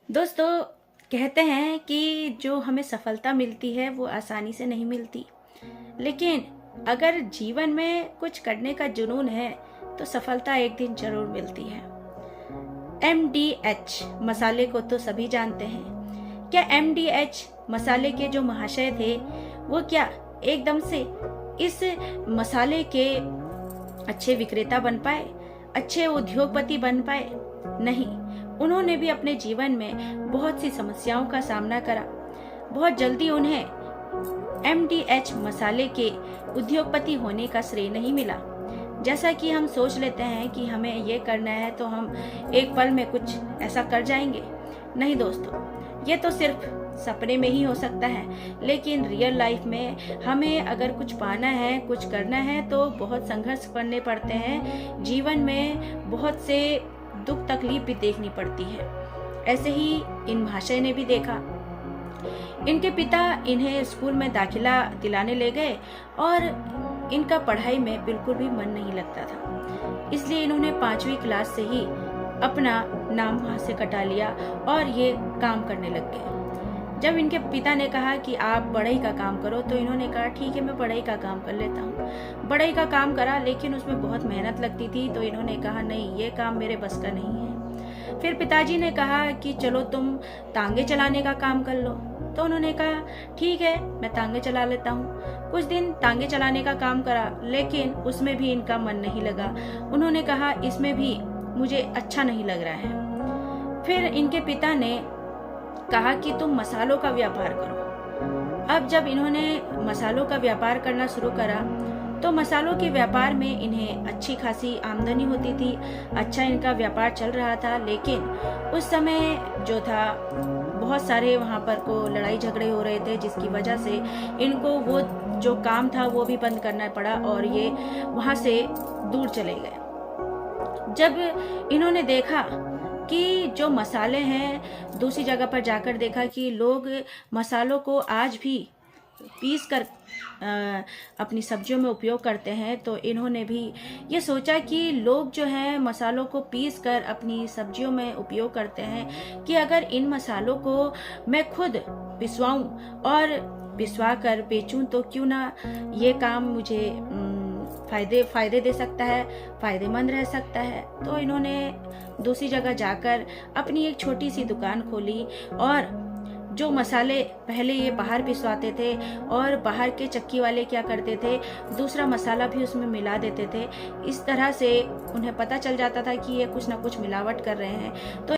दोस्तों, कहते हैं कि जो हमें सफलता मिलती है वो आसानी से नहीं मिलती। लेकिन अगर जीवन में कुछ करने का जुनून है तो सफलता एक दिन जरूर मिलती है। MDH मसाले को तो सभी जानते हैं। क्या MDH मसाले के जो महाशय थे वो क्या एकदम से इस मसाले के अच्छे विक्रेता बन पाए, अच्छे उद्योगपति बन पाए? नहीं, उन्होंने भी अपने जीवन में बहुत सी समस्याओं का सामना करा। बहुत जल्दी उन्हें MDH मसाले के उद्योगपति होने का श्रेय नहीं मिला। जैसा कि हम सोच लेते हैं कि हमें ये करना है तो हम एक पल में कुछ ऐसा कर जाएंगे। नहीं दोस्तों, ये तो सिर्फ सपने में ही हो सकता है, लेकिन रियल लाइफ में हमें अगर कुछ पाना है, कुछ करना है तो बहुत संघर्ष करने पड़ते हैं। जीवन में बहुत से दुख तकलीफ भी देखनी पड़ती है। ऐसे ही इन महाशय ने भी देखा। इनके पिता इन्हें स्कूल में दाखिला दिलाने ले गए और इनका पढ़ाई में बिल्कुल भी मन नहीं लगता था। इसलिए इन्होंने 5वीं क्लास से ही अपना नाम वहां से कटा लिया और ये काम करने लग गए। जब इनके पिता ने कहा कि आप बढ़ई का काम करो तो इन्होंने कहा ठीक है, मैं बढ़ई का काम कर लेता हूँ। बढ़ई का काम करा, लेकिन उसमें बहुत मेहनत लगती थी तो इन्होंने कहा नहीं, ये काम मेरे बस का नहीं है। फिर पिताजी ने कहा कि चलो तुम तांगे चलाने का काम कर लो। तो उन्होंने कहा ठीक है, मैं तांगे चला लेता हूँ। कुछ दिन तांगे चलाने का काम करा, लेकिन उसमें भी इनका मन नहीं लगा। उन्होंने कहा इसमें भी मुझे अच्छा नहीं लग रहा है। फिर इनके पिता ने कहा कि तुम मसालों का व्यापार करो। अब जब इन्होंने मसालों का व्यापार करना शुरू करा तो मसालों के व्यापार में इन्हें अच्छी खासी आमदनी होती थी, अच्छा इनका व्यापार चल रहा था। लेकिन उस समय जो था बहुत सारे वहाँ पर को लड़ाई झगड़े हो रहे थे, जिसकी वजह से इनको वो जो काम था वो भी बंद करना पड़ा और ये वहाँ से दूर चले गए। जब इन्होंने देखा कि जो मसाले हैं, दूसरी जगह पर जाकर देखा कि लोग मसालों को आज भी पीस कर अपनी सब्जियों में उपयोग करते हैं, तो इन्होंने भी ये सोचा कि लोग जो हैं मसालों को पीस कर अपनी सब्जियों में उपयोग करते हैं, कि अगर इन मसालों को मैं खुद पिसवाऊं और पिसवा कर बेचूं तो क्यों ना ये काम मुझे फायदे दे सकता है, फायदेमंद रह सकता है। तो इन्होंने दूसरी जगह जाकर अपनी एक छोटी सी दुकान खोली और जो मसाले पहले ये बाहर पिसवाते थे और बाहर के चक्की वाले क्या करते थे, दूसरा मसाला भी उसमें मिला देते थे। इस तरह से उन्हें पता चल जाता था कि ये कुछ ना कुछ मिलावट कर रहे हैं। तो